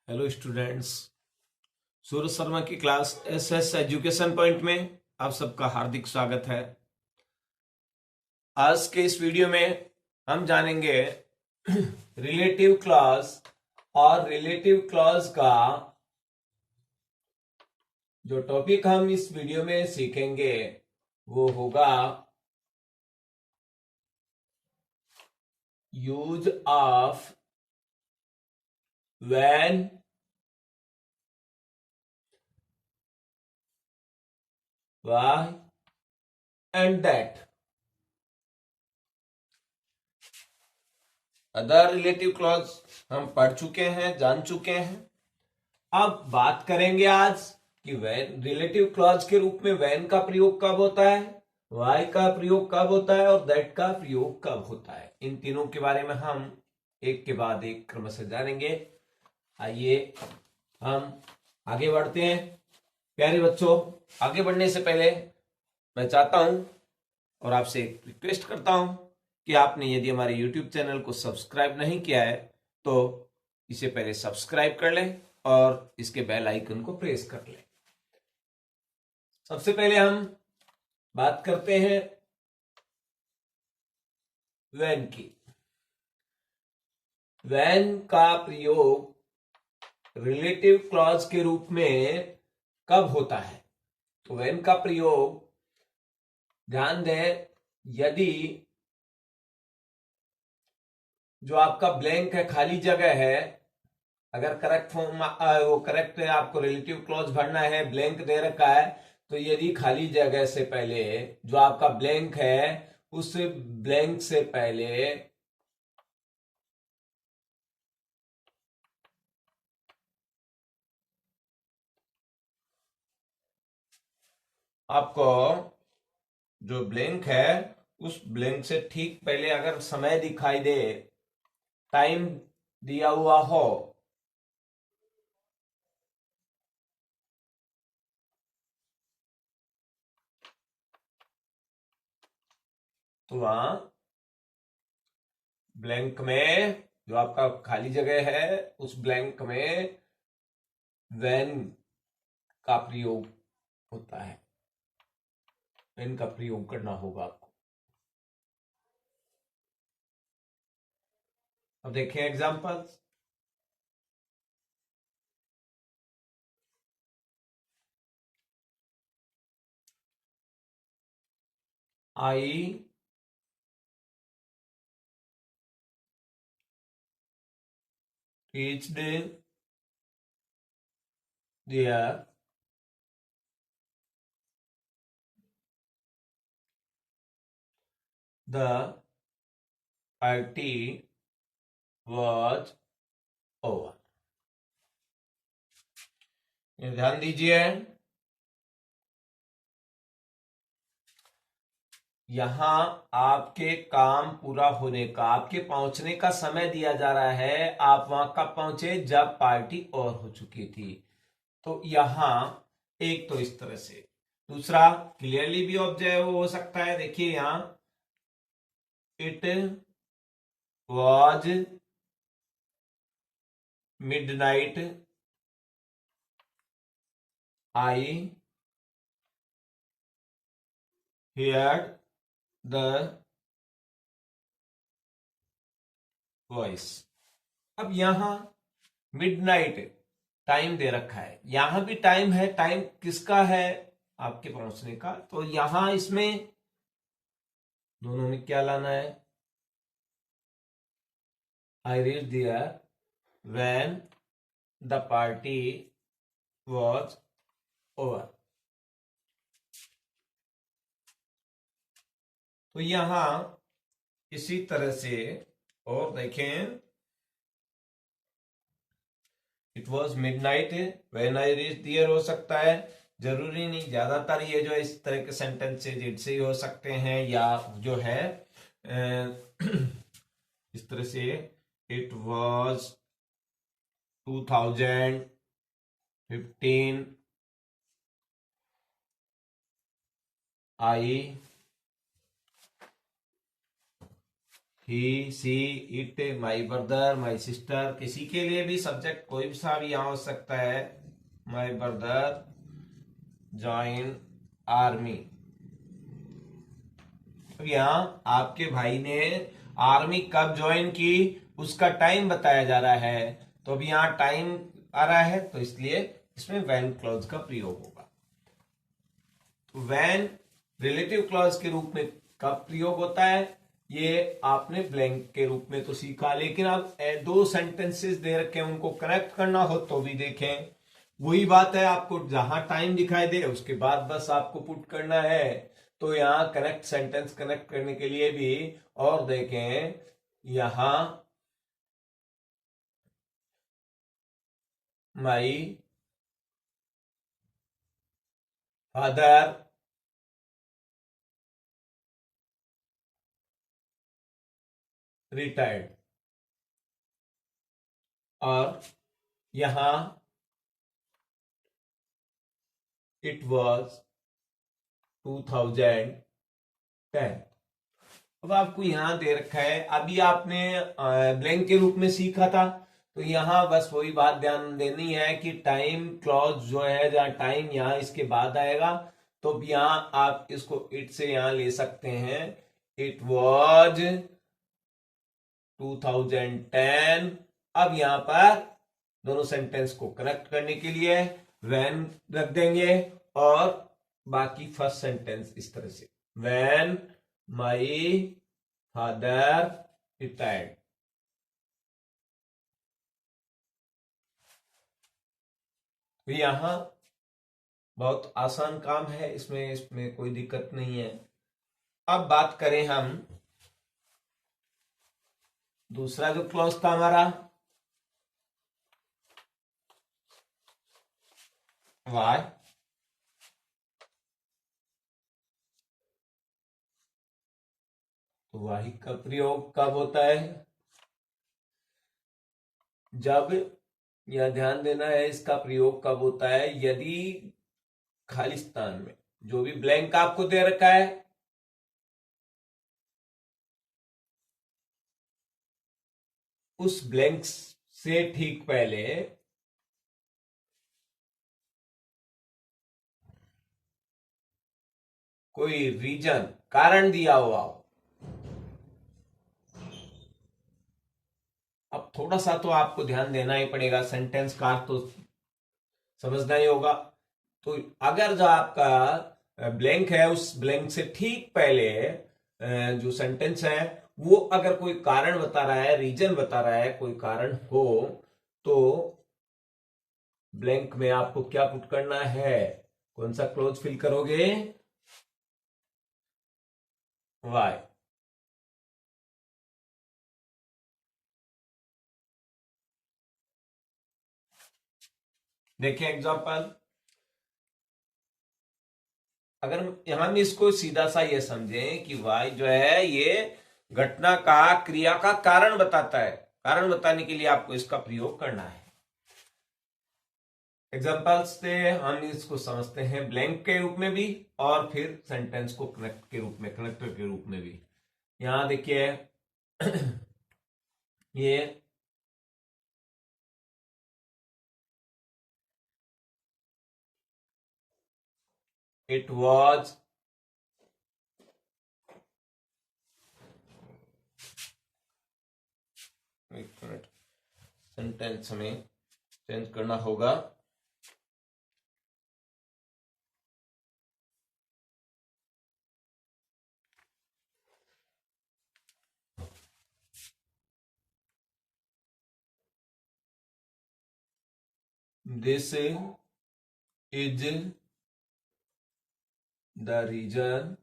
Hello students. Suraj Sharma की class SS education point में आप सबका हार्दिक स्वागत है। आज के इस वीडियो में हम जानेंगे रिलेटिव क्लॉज और रिलेटिव क्लॉज का जो टॉपिक हम इस वीडियो में सीखेंगे वो होगा use of when, why and that. Other relative clause हम पढ़ चुके हैं, जान चुके हैं। अब बात करेंगे आज कि वैन रिलेटिव क्लॉज के रूप में वैन का प्रयोग कब होता है, वाई का प्रयोग कब होता है और दैट का प्रयोग कब होता है। इन तीनों के बारे में हम एक के बाद एक क्रमशः जानेंगे। आइए हम आगे बढ़ते हैं। प्यारे बच्चों, आगे बढ़ने से पहले मैं चाहता हूं और आपसे एक रिक्वेस्ट करता हूं कि आपने यदि हमारे YouTube चैनल को सब्सक्राइब नहीं किया है तो इसे पहले सब्सक्राइब कर लें और इसके बेल आइकन को प्रेस कर लें। सबसे पहले हम बात करते हैं व्हेन की। व्हेन का प्रयोग रिलेटिव क्लॉज के रूप में कब होता है? तो व्हेन का प्रयोग, ध्यान दें, यदि जो आपका ब्लैंक है, खाली जगह है, अगर करेक्ट फॉर्म वो करेक्ट है, आपको रिलेटिव क्लॉज भरना है, ब्लैंक दे रखा है, तो यदि खाली जगह से पहले जो आपका ब्लैंक है उस ब्लैंक से पहले आपको जो ब्लैंक है उस ब्लैंक से ठीक पहले अगर समय दिखाई दे, टाइम दिया हुआ हो, तो वहां ब्लैंक में जो आपका खाली जगह है उस ब्लैंक में व्हेन का प्रयोग होता है। व्हेन का प्रयोग करना होगा आपको। अब देखें examples. I reached there the party was over। ये ध्यान दीजिए, यहां आपके काम पूरा होने का, आपके पहुंचने का समय दिया जा रहा है। आप वहां कब पहुंचे? जब पार्टी और हो चुकी थी। तो यहां एक तो इस तरह से, दूसरा क्लियरली भी ऑब्जर्व हो सकता है। देखिए यहां it was midnight, I heard the voice. अब यहां मिडनाइट टाइम दे रखा है, यहां भी टाइम है। टाइम किसका है? आपके पहुंचने का। तो यहां इसमें दोनों में क्या लाना है? I reach there when the party was over. तो यहां इसी तरह से, और देखें, it was midnight when I reach there हो सकता है, जरूरी नहीं। ज्यादातर ये जो इस तरह के सेंटेंसेज इट से ही हो सकते हैं, या जो है इस तरह से, it was 2015 I he, see, it, my brother, my sister, किसी के लिए भी सब्जेक्ट कोई भी सा भी यहां हो सकता है। My brother join army. अब यहाँ आपके भाई ने आर्मी कब ज्वाइन की उसका टाइम बताया जा रहा है, तो अभी यहाँ टाइम आ रहा है, तो इसलिए इसमें व्हेन क्लॉज का प्रयोग होगा। व्हेन रिलेटिव क्लॉज के रूप में कब प्रयोग होता है, ये आपने ब्लैंक के रूप में तो सीखा, लेकिन अब दो सेंटेंसेस दे रखे हैं, उनको कनेक्ट करना हो तो भी देखें। वही बात है, आपको जहां टाइम दिखाई दे उसके बाद बस आपको पुट करना है। तो यहां कनेक्ट सेंटेंस कनेक्ट करने के लिए भी और देखें, यहां माई फादर रिटायर्ड, और यहां इट वॉज 2010। अब आपको यहां दे रखा है, अभी आपने ब्लैंक के रूप में सीखा था, तो यहां बस वही बात ध्यान देनी है कि टाइम क्लॉज जो है, जहां टाइम यहां इसके बाद आएगा, तो यहां आप इसको इट से यहां ले सकते हैं। It was 2010। अब यहां पर दोनों सेंटेंस को कनेक्ट करने के लिए व्हेन रख देंगे, और बाकी फर्स्ट सेंटेंस इस तरह से, व्हेन माई फादर रिटायर्ड। तो यहां बहुत आसान काम है, इसमें कोई दिक्कत नहीं है। अब बात करें हम दूसरा जो क्लॉज था हमारा, वाई। तो वाई का प्रयोग कब होता है, जब, यह ध्यान देना है इसका प्रयोग कब होता है, यदि खालिस्तान में जो भी ब्लैंक आपको दे रखा है उस ब्लैंक से ठीक पहले कोई रीजन, कारण दिया हुआ हो। अब थोड़ा सा तो आपको ध्यान देना ही पड़ेगा, सेंटेंस का तो समझना ही होगा। तो अगर जो आपका ब्लैंक है, उस ब्लैंक से ठीक पहले जो सेंटेंस है वो अगर कोई कारण बता रहा है, रीजन बता रहा है, कोई कारण हो, तो ब्लैंक में आपको क्या पुट करना है, कौन सा क्लोज फिल करोगे, वाई। देखिए एग्जांपल, अगर हम इसको सीधा सा ये समझें कि वाई जो है ये घटना का, क्रिया का कारण बताता है, कारण बताने के लिए आपको इसका प्रयोग करना है। एग्जाम्पल्स से हम इसको समझते हैं ब्लैंक के रूप में भी, और फिर सेंटेंस को कनेक्ट के रूप में, कनेक्टर के रूप में भी। यहां देखिए ये इट वॉज एक मिनट, सेंटेंस हमें चेंज करना होगा। This is the reason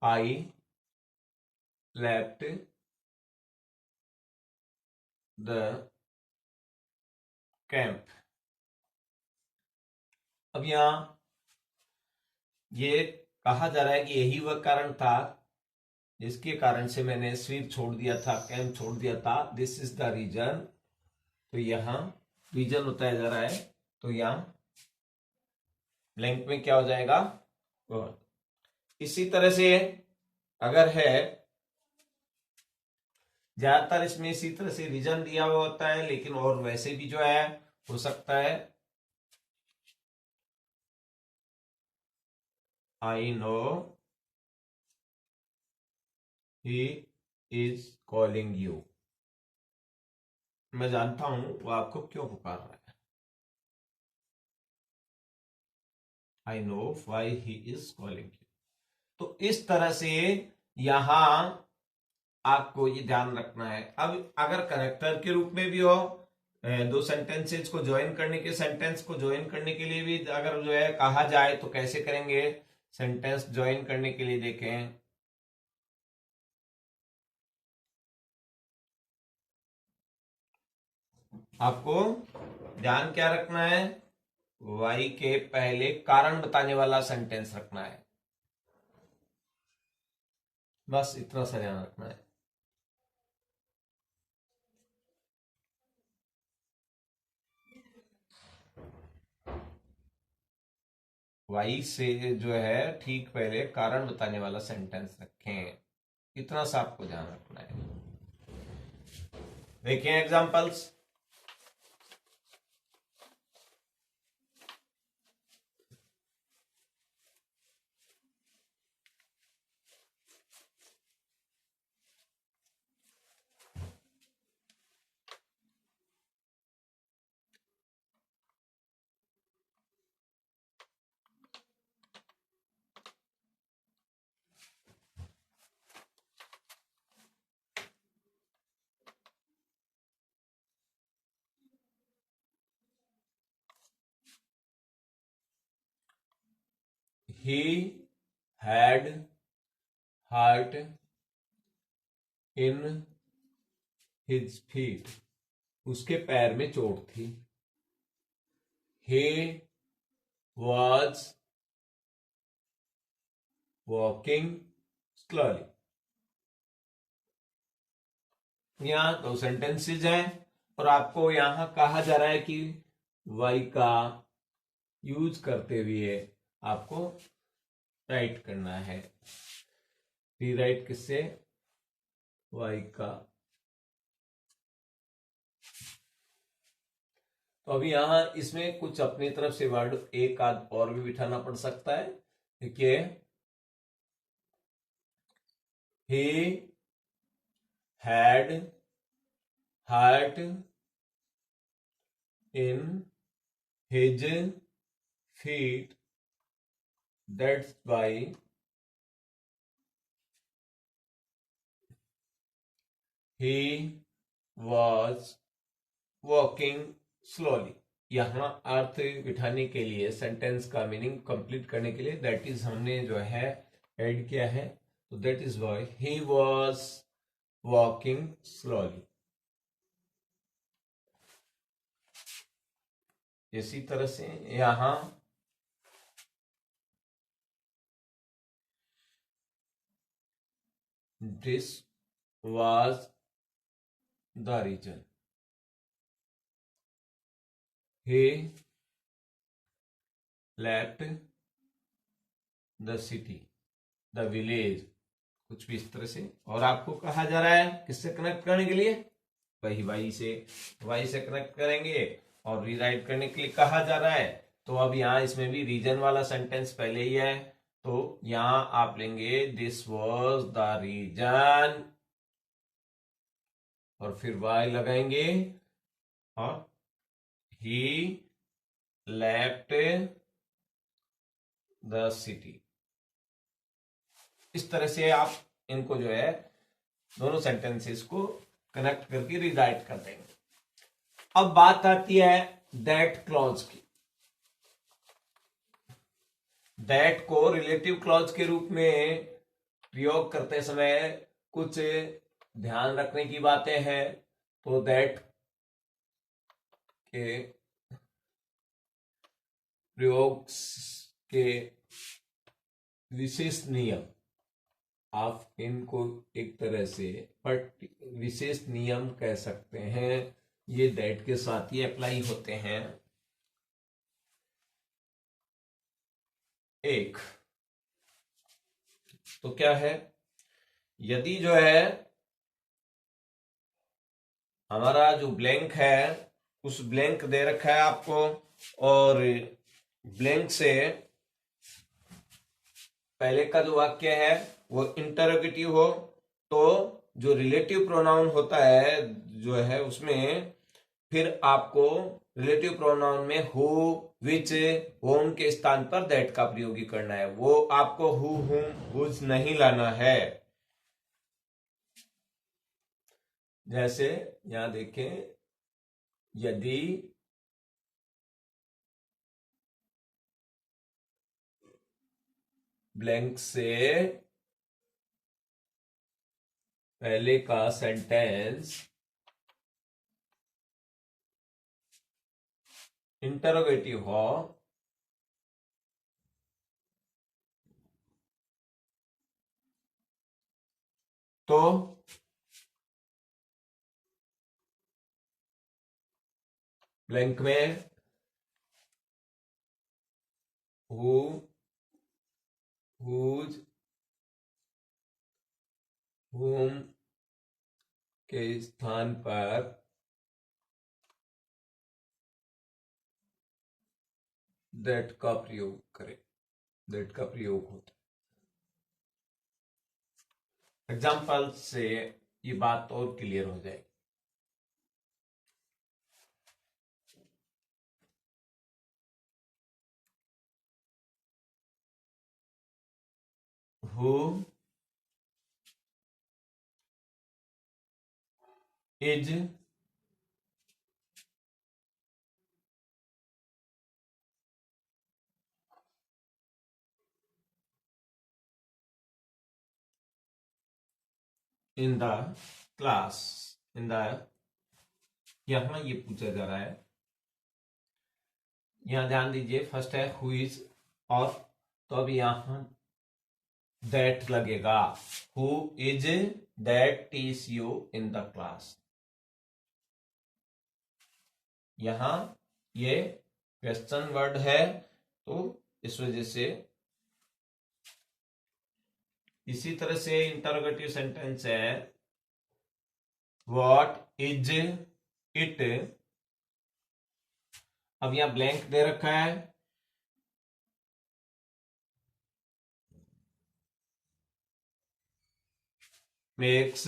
I left the camp. अब यहां ये कहा जा रहा है कि यही वह कारण था जिसके कारण से मैंने स्वीप छोड़ दिया था, कैंप छोड़ दिया था। दिस इज द रीजन, तो यहां रीजन बताया जा रहा है, तो यहां ब्लैंक में क्या हो जाएगा, वह। इसी तरह से अगर है ज्यादातर इसमें इसी तरह से रीजन दिया हुआ होता है, लेकिन और वैसे भी जो है हो सकता है। I know he is calling you. मैं जानता हूं वो आपको क्यों पुकार रहा है। I know why he is calling you. तो इस तरह से यहां आपको ये ध्यान रखना है। अब अगर कनेक्टर के रूप में भी हो, दो सेंटेंसेज को ज्वाइन करने के, सेंटेंस को ज्वाइन करने के लिए भी अगर जो है कहा जाए तो कैसे करेंगे। सेंटेंस ज्वाइन करने के लिए देखें, आपको ध्यान क्या रखना है, वाई के पहले कारण बताने वाला सेंटेंस रखना है। बस इतना सा ध्यान रखना है। वाई से जो है ठीक पहले कारण बताने वाला सेंटेंस रखें, इतना सा आपको ध्यान रखना है। देखें examples. He had hurt in his feet. उसके पैर में चोट थी। He was walking slowly. यहाँ दो सेंटेंसेज हैं और आपको यहां कहा जा रहा है कि वाई का यूज करते हुए आपको राइट करना है। रीराइट किससे, वाई का। तो अभी यहां इसमें कुछ अपनी तरफ से वर्ड एक आध और भी बिठाना पड़ सकता है। देखिए, he had hurt in his feet, that's why he was walking slowly। यहां अर्थ बिठाने के लिए, सेंटेंस का मीनिंग कंप्लीट करने के लिए दैट इज हमने जो है ऐड किया है। तो that is why he was walking slowly. इसी तरह से यहां this was the region, he left the city, the village, कुछ भी इस तरह से। और आपको कहा जा रहा है किससे कनेक्ट करने के लिए, वही वाई से कनेक्ट करेंगे और रीराइट करने के लिए कहा जा रहा है। तो अब यहाँ इसमें भी रीजन वाला सेंटेंस पहले ही है, तो यहां आप लेंगे दिस वॉज द रीजन और फिर वाई लगाएंगे और ही लेफ्ट द सिटी। इस तरह से आप इनको जो है दोनों सेंटेंसेस को कनेक्ट करके रीराइट कर देंगे। अब बात आती है दैट क्लॉज की। दैट को रिलेटिव क्लॉज के रूप में प्रयोग करते समय कुछ ध्यान रखने की बातें हैं। तो दैट के प्रयोग के विशेष नियम, आप इनको एक तरह से विशेष नियम कह सकते हैं, ये दैट के साथ ही अप्लाई होते हैं। एक तो क्या है, यदि जो है हमारा जो ब्लैंक है उस ब्लैंक दे रखा है आपको, और ब्लैंक से पहले का जो वाक्य है वो इंटरोगेटिव हो, तो जो रिलेटिव प्रोनाउन होता है जो है उसमें फिर आपको रिलेटिव प्रोनाउन में हु, विच, होम के स्थान पर दैट का प्रयोग ही करना है। वो आपको हु, हुम, हुज नहीं लाना है। जैसे यहां देखें, यदि ब्लैंक से पहले का सेंटेंस इंटरोगेटिव हो तो ब्लैंक में हु, हुज, हुम के स्थान पर दैट का प्रयोग करें, दैट का प्रयोग होता है। एग्जाम्पल से ये बात और क्लियर हो जाएगी। Who is in the class, in the, यहां ये पूछा जा रहा है, यहां ध्यान दीजिए, फर्स्ट है हु इज, और तो अब यहां दैट लगेगा। Who is that teach you in the class. यहां ये क्वेश्चन वर्ड है, तो इस वजह से इसी तरह से इंटरोगेटिव सेंटेंस है व्हाट इज इट। अब यहां ब्लैंक दे रखा है, मेक्स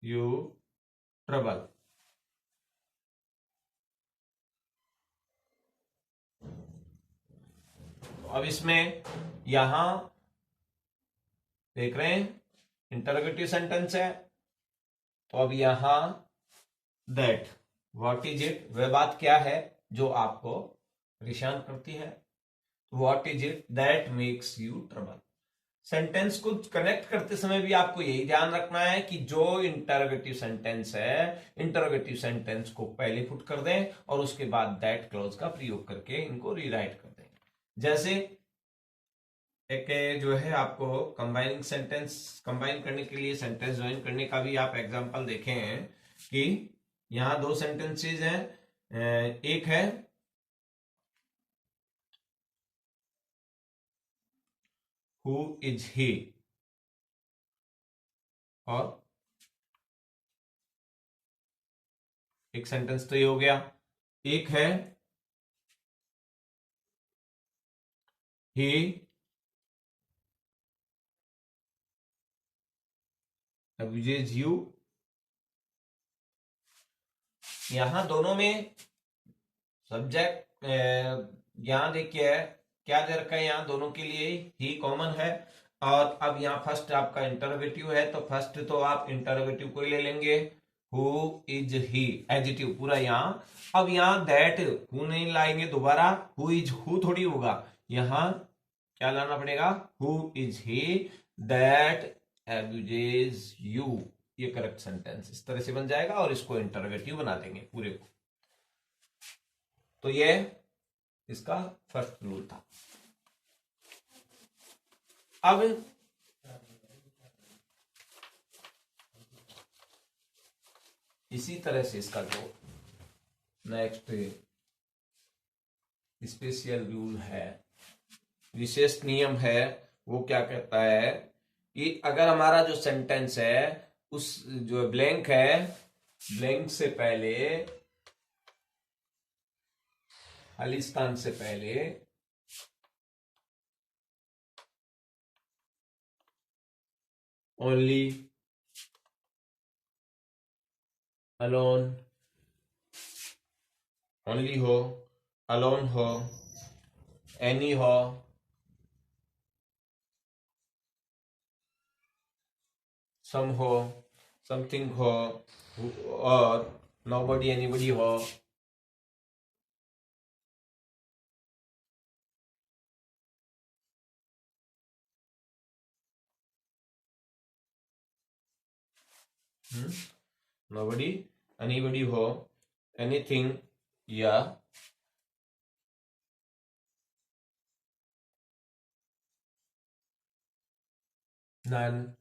यू ट्रबल। अब इसमें यहां देख रहे हैं इंटरोगेटिव सेंटेंस है, तो अब यहां दैट, व्हाट इज इट, वह बात क्या है जो आपको परेशान करती है। What is it that makes you trouble. Sentence को कनेक्ट करते समय भी आपको यही ध्यान रखना है कि जो इंटरोगेटिव सेंटेंस है, इंटरोगेटिव सेंटेंस को पहले पुट कर दें और उसके बाद दैट क्लॉज का प्रयोग करके इनको रीराइट कर दें। जैसे एक जो है आपको कंबाइनिंग सेंटेंस, कंबाइन करने के लिए सेंटेंस ज्वाइन करने का भी आप एग्जांपल देखे हैं कि यहां दो सेंटेंसेस हैं। एक है हु इज ही, और एक सेंटेंस तो ये हो गया। एक है ही abuses you। यहां दोनों में सब्जेक्ट, यहां देखिए क्या दे रखा है, यहां दोनों के लिए ही कॉमन है। और अब यहां फर्स्ट आपका इंटरोगेटिव है, तो फर्स्ट तो आप इंटरोगेटिव को ही ले लेंगे, हु इज ही, एडजेक्टिव पूरा यहां। अब यहां दैट हु नहीं लाएंगे दोबारा, हु इज हु थोड़ी होगा, यहां क्या लाना पड़ेगा, who is he that abuses you. ये करेक्ट सेंटेंस इस तरह से बन जाएगा और इसको इंटरोगेटिव बना देंगे पूरे को। तो ये इसका फर्स्ट रूल था। अब इसी तरह से इसका जो नेक्स्ट स्पेशल रूल है, विशेष नियम है, वो क्या कहता है कि अगर हमारा जो सेंटेंस है उस जो ब्लैंक है, ब्लैंक से पहले, खाली स्थान से पहले ओनली, अलोन, ओनली हो, अलोन हो, एनी हो, सम हो, समथिंग हो, और नोबडी एनीबडी हो, नोबडी एनीबडी हो, एनीथिंग, या नन,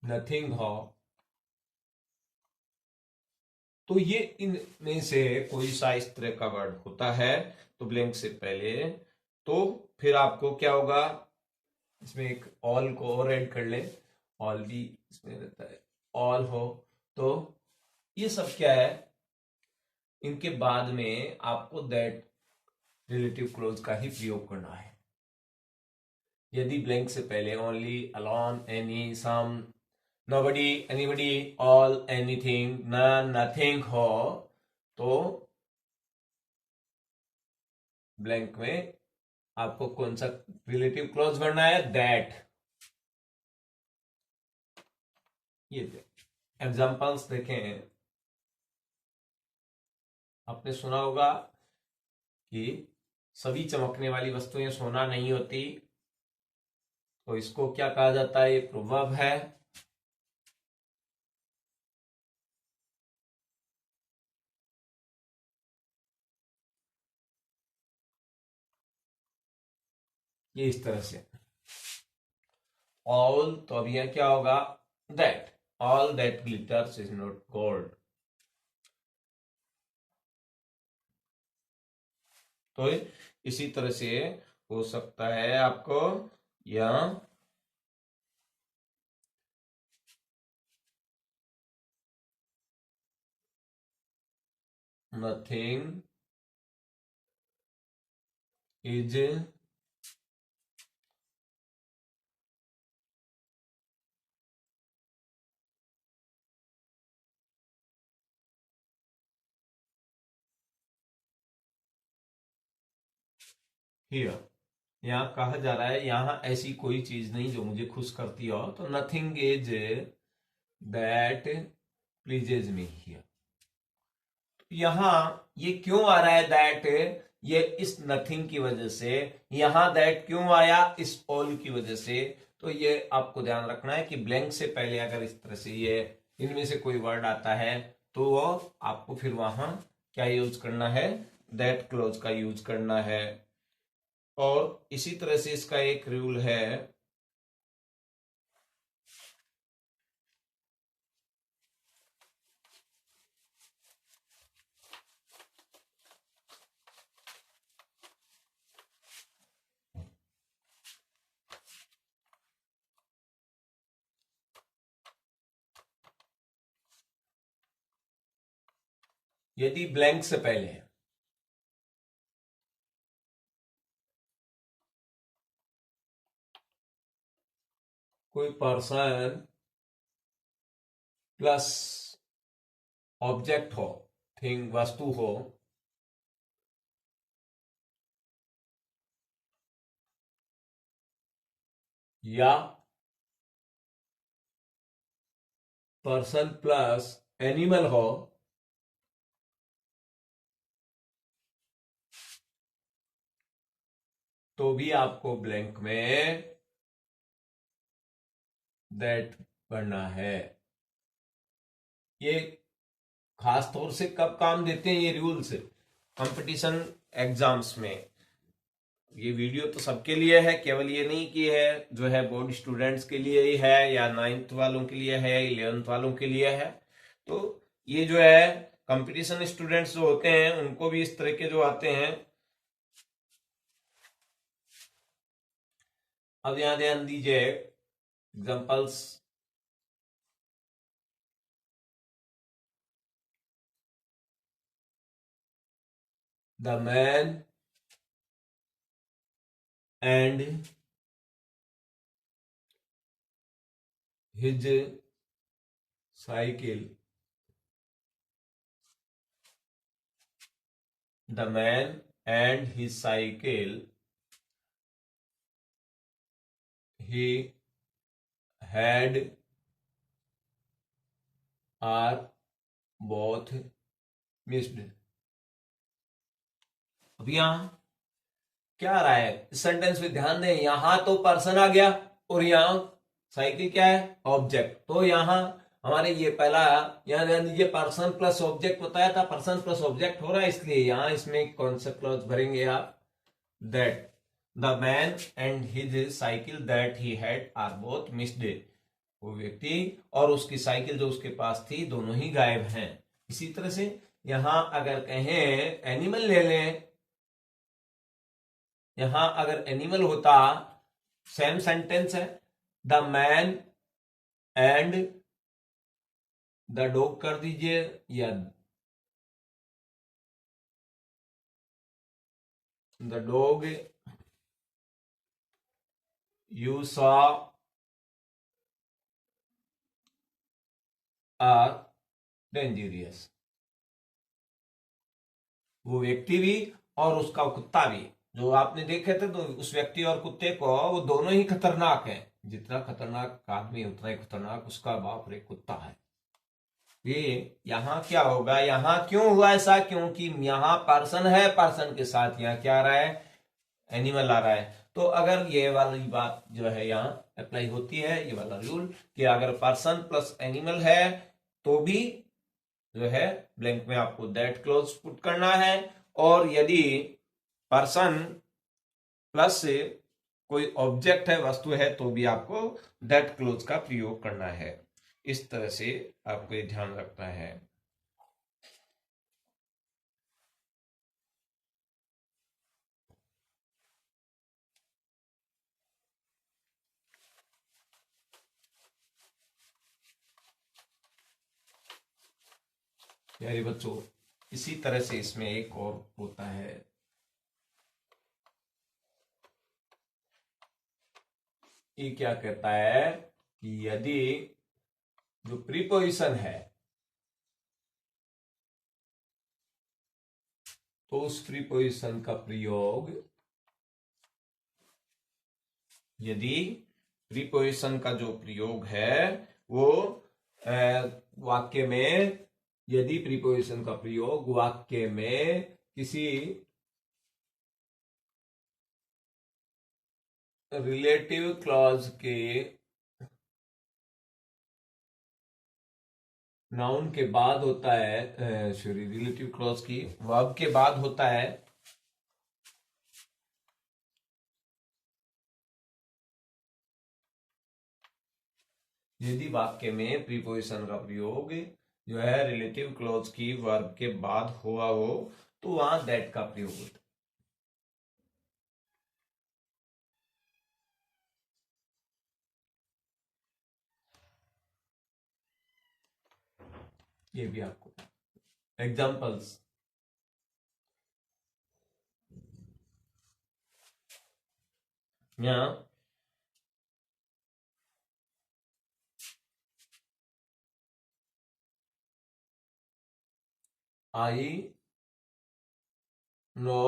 नथिंग हो। तो ये इनमें से कोई सा इस तरह का वर्ड होता है तो ब्लैंक से पहले, तो फिर आपको क्या होगा, इसमें एक ऑल को और ऐड कर ले, ऑल भी इसमें रहता है, ऑल हो, तो ये सब क्या है, इनके बाद में आपको दैट रिलेटिव क्लोज का ही प्रयोग करना है। यदि ब्लैंक से पहले only, alone, any, some, nobody, anybody, all, anything, none, nothing हो, तो ब्लैंक में आपको कौन सा रिलेटिव क्लोज भरना है, दैट। ये एग्जांपल्स देखें, आपने सुना होगा कि सभी चमकने वाली वस्तुएं सोना नहीं होती, तो इसको क्या कहा जाता है, ये प्रोवर्ब है। ये इस तरह से ऑल, तो अब यह क्या होगा, that, all that glitters is not gold. तो इसी तरह से हो सकता है आपको, या नथिंग इज हियर। यहाँ कहा जा रहा है, यहाँ ऐसी कोई चीज नहीं जो मुझे खुश करती हो, तो nothing is that pleases me here. यहां ये क्यों आ रहा है दैट, ये इस नथिंग की वजह से। यहां दैट क्यों आया, इस ऑल की वजह से। तो ये आपको ध्यान रखना है कि ब्लैंक से पहले अगर इस तरह से ये इनमें से कोई वर्ड आता है, तो वो आपको फिर वहां क्या यूज करना है, दैट क्लोज का यूज करना है। और इसी तरह से इसका एक रूल है, यदि ब्लैंक से पहले कोई पर्सन प्लस ऑब्जेक्ट हो, थिंग, वस्तु हो, या पर्सन प्लस एनिमल हो, तो भी आपको ब्लैंक में दैट पढ़ना है। ये खास तौर से कब काम देते हैं ये रूल्स, कंपटीशन एग्जाम्स में। ये वीडियो तो सबके लिए है, केवल ये नहीं कि है जो है बोर्ड स्टूडेंट्स के लिए ही है, या 9th वालों के लिए है, 11th वालों के लिए है। तो ये जो है कंपटीशन स्टूडेंट्स जो होते हैं उनको भी इस तरह के जो आते हैं। अब यहां ध्यान दीजिए, examples the man and his cycle, the man and his cycle, he had are both missed। अब यहां क्या आ रहा है इस सेंटेंस में ध्यान दें, यहां तो पर्सन आ गया और यहां साइकिल क्या है, ऑब्जेक्ट। तो यहां हमारे ये पहला, यहां ध्यान दीजिए पर्सन प्लस ऑब्जेक्ट बताया था, पर्सन प्लस ऑब्जेक्ट हो रहा है, इसलिए यहां इसमें कौन सा क्लॉज भरेंगे आप, that the man and his cycle that he had are both missed. वो व्यक्ति और उसकी साइकिल जो उसके पास थी दोनों ही गायब हैं। इसी तरह से यहां अगर कहें एनिमल ले लें, यहां अगर एनिमल होता सेम सेंटेंस है, the man and the dog कर दीजिए, या the dog you saw are dangerous. वो व्यक्ति भी और उसका कुत्ता भी जो आपने देखे थे, तो उस व्यक्ति और कुत्ते को वो दोनों ही खतरनाक हैं। जितना खतरनाक आदमी उतना ही खतरनाक उसका बाप रे कुत्ता है। ये यहां क्या होगा, यहां क्यों हुआ ऐसा, क्योंकि यहां पर्सन है, पर्सन के साथ यहां क्या आ रहा है, एनिमल आ रहा है। तो अगर ये वाली बात जो है यहाँ अप्लाई होती है, ये वाला रूल कि अगर पर्सन प्लस एनिमल है तो भी जो है ब्लैंक में आपको दैट क्लोज पुट करना है, और यदि पर्सन प्लस कोई ऑब्जेक्ट है, वस्तु है, तो भी आपको दैट क्लोज का प्रयोग करना है। इस तरह से आपको ये ध्यान रखना है। प्यारे बच्चों, इसी तरह से इसमें एक और होता है, ये क्या कहता है कि यदि जो प्रीपोजिशन है तो उस प्रीपोजिशन का प्रयोग, यदि प्रीपोजिशन का जो प्रयोग है वो वाक्य में, यदि प्रीपोजिशन का प्रयोग वाक्य में किसी रिलेटिव क्लॉज के नाउन के बाद होता है, सॉरी रिलेटिव क्लॉज की वर्ब के बाद होता है, यदि वाक्य में प्रीपोजिशन का प्रयोग जो है रिलेटिव क्लॉज की वर्ब के बाद हुआ हो तो वहां दैट का प्रयोग होता है। ये भी आपको एग्जाम्पल्स, यहां I know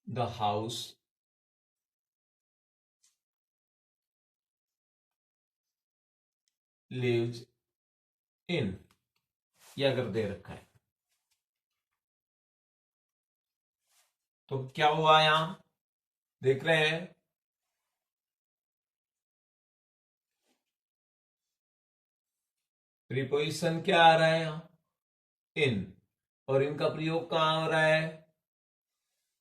the house lives in, ये अगर दे रखा है तो क्या हुआ, यहां देख रहे हैं प्रीपोजिशन क्या आ रहा है यहां, इन, और इनका प्रयोग कहां हो रहा है,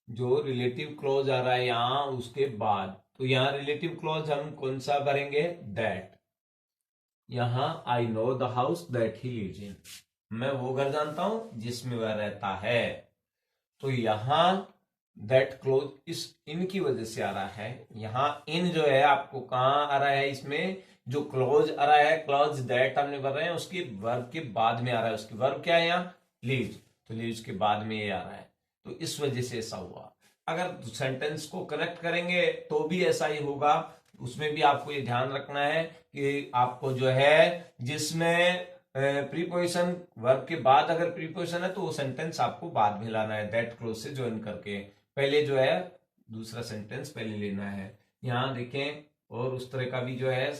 जो रिलेटिव क्लॉज आ रहा है यहां उसके बाद। तो यहां रिलेटिव क्लॉज हम कौन सा भरेंगे, दैट। यहां I know the house that he lives in, मैं वो घर जानता हूं जिसमें वह रहता है। तो यहां दैट क्लोज इस इन की वजह से आ रहा है। यहां इन जो है आपको कहां आ रहा है, इसमें जो क्लोज आ रहा है, क्लोज दैट हमने भर रहे हैं उसकी वर्ब के बाद में आ रहा है, उसकी वर्ब क्या है यहाँ, लीव्स। तो लिव्स के बाद में ये आ रहा है, तो इस वजह से ऐसा हुआ। अगर सेंटेंस को कनेक्ट करेंगे तो भी ऐसा ही होगा। उसमें भी आपको ये ध्यान रखना है कि आपको जो है जिसमें प्रीपोजिशन वर्ब के बाद अगर प्रीपोजिशन है तो वो सेंटेंस आपको बाद में लाना है, दैट क्लोज से ज्वाइन करके। पहले जो है दूसरा सेंटेंस पहले लेना है। यहां देखें, और उस तरह का भी जो है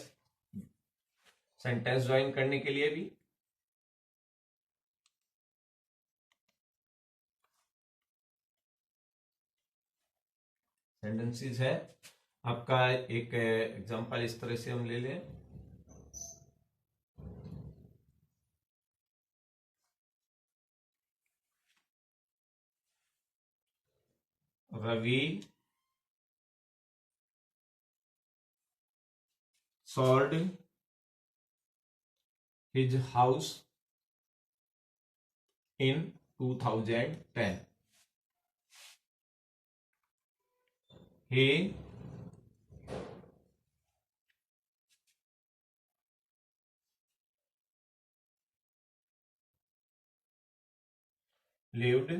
सेंटेंस ज्वाइन करने के लिए भी सेंटेंसेस है। आपका एक एग्जांपल इस तरह से हम ले लें, Ravi sold his house in 2010. He lived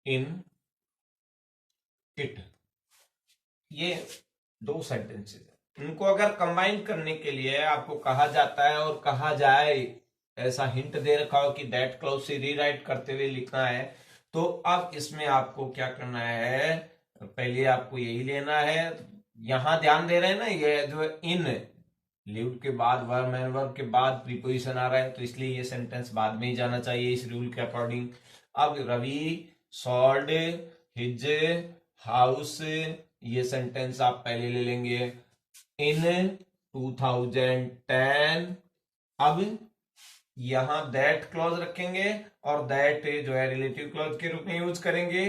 in it. ये दो सेंटेंसेस है। इनको अगर कंबाइन करने के लिए आपको कहा जाता है और कहा जाए, ऐसा हिंट दे रखा हो कि दैट क्लाउज से रीराइट करते हुए लिखना है, तो अब इसमें आपको क्या करना है, पहले आपको यही लेना है। यहां ध्यान दे रहे हैं ना, ये जो इन लिव्ड के बाद वर्ब एंड वर्ब के बाद प्रीपोजिशन आ रहा है, तो इसलिए ये सेंटेंस बाद में ही जाना चाहिए इस रूल के अकॉर्डिंग। अब रवि सॉल्ड हिज हाउस, ये सेंटेंस आप पहले ले लेंगे इन 2010। अब यहां दैट क्लॉज रखेंगे और दैट जो है रिलेटिव क्लॉज के रूप में यूज करेंगे।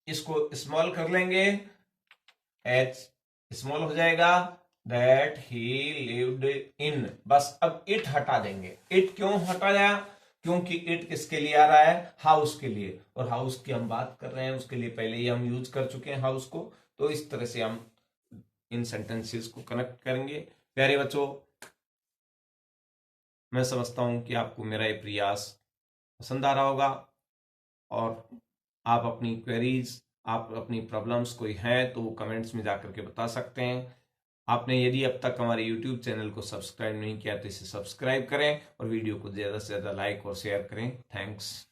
इसको स्मॉल कर लेंगे, एच स्मॉल हो जाएगा, दैट ही लिव्ड इन। बस अब इट हटा देंगे। इट क्यों हटाया? क्योंकि इट किसके लिए आ रहा है? हाउस के लिए, और हाउस की हम बात कर रहे हैं, उसके लिए पहले ही हम यूज कर चुके हैं हाउस को। तो इस तरह से हम इन सेंटेंसेस को कनेक्ट करेंगे। प्यारे बच्चों, मैं समझता हूं कि आपको मेरा ये प्रयास पसंद आ रहा होगा, और आप अपनी क्वेरीज, आप अपनी प्रॉब्लम्स कोई हैं तो वो कमेंट्स में जाकर के बता सकते हैं। आपने यदि अब तक हमारे YouTube चैनल को सब्सक्राइब नहीं किया तो इसे सब्सक्राइब करें और वीडियो को ज़्यादा से ज़्यादा लाइक और शेयर करें। थैंक्स।